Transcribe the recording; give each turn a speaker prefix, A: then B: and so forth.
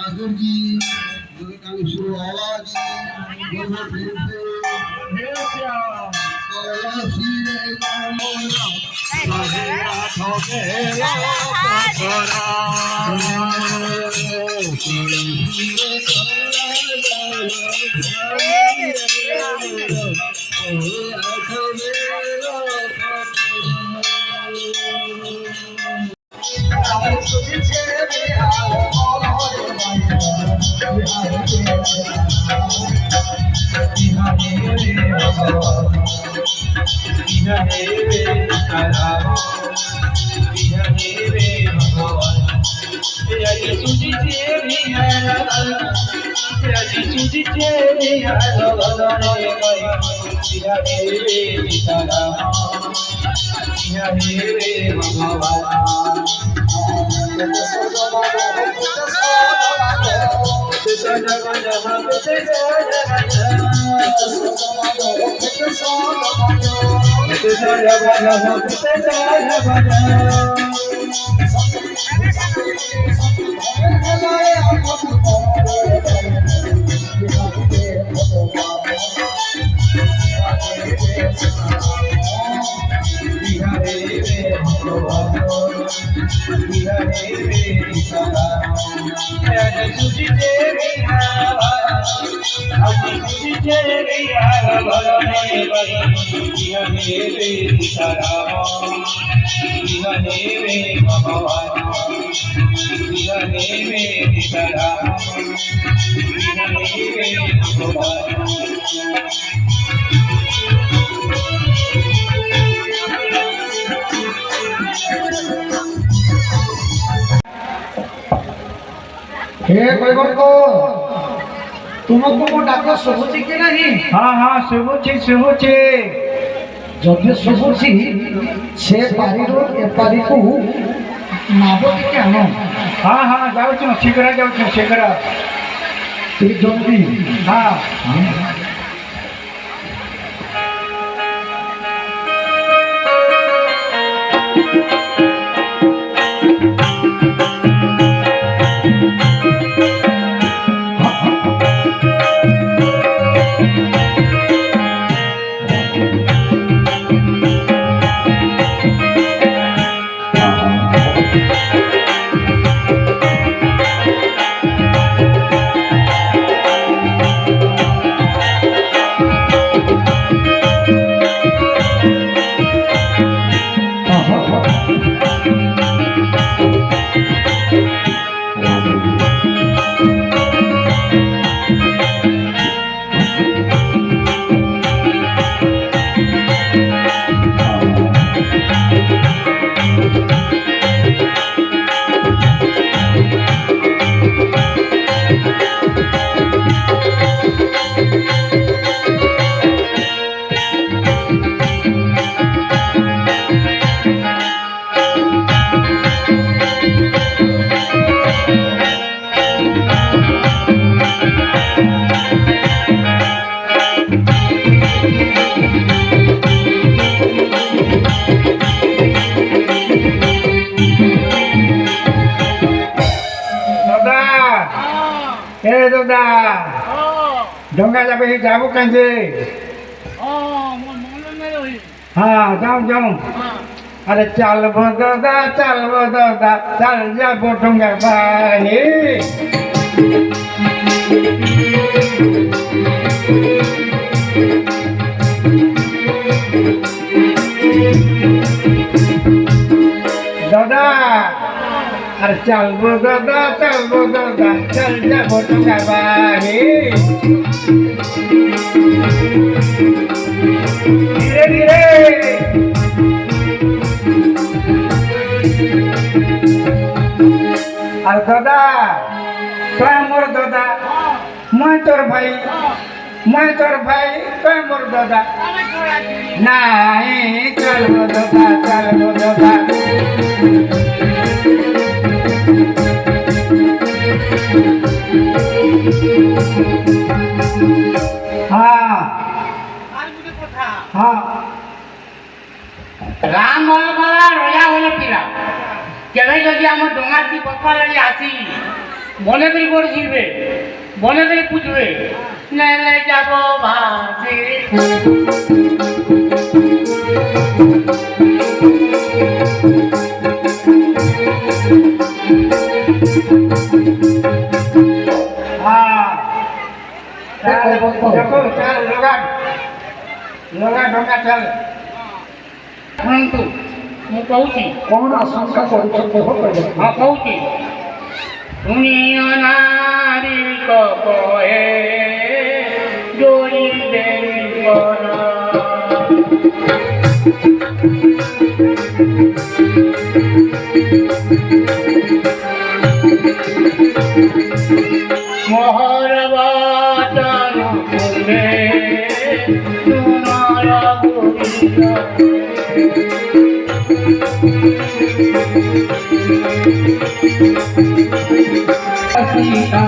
A: ठाकुर जी शुरू आवाज तुमको डाक शुभुची कि नहीं?
B: हाँ हाँ शुभुची शुभुची
A: जदि शुभुची से पारिरो ए पारी को नाबो के आनो।
B: हाँ हाँ जाऊँ शीघ्र जाऊँ शीघ्र
A: तू जल्दी
B: हाँ डोंगा जाबे जाबो कांजे हाँ जाऊँ जाऊँ अरे चल दादा चल जाबो डोंगा भाई दादा अरे चल दादा चल जाबो डोंगा भाई धीरे धीरे अरे दादा तय मोर दादा मैं तोर भाई तय मोर दादा नहीं चल गो दादा हाँ हाँ
C: রাম বলবালা রজা হলে পিলা কেবে যদি আমার ডোঙাটি বসবার লাগে আসি মনে করে পড়ছিলবে মনে করে পুষবে নেলে যাব ভাসি
B: हाँ देखो चल लोगा ढोका चल
C: ଶୁଣନ୍ତୁ ମୁଁ କହୁଛି
A: କଣ ଆଶଙ୍କା କରୁଛନ୍ତି ହୋ କହିଲେ?
C: ହଁ କହୁଛି ଶୁଣିଅ ନାରୀ କହେ ଯୋଡ଼ି ଦେଇ କର মোহর বচন শুনে তুমার গুরিয়া
A: सीता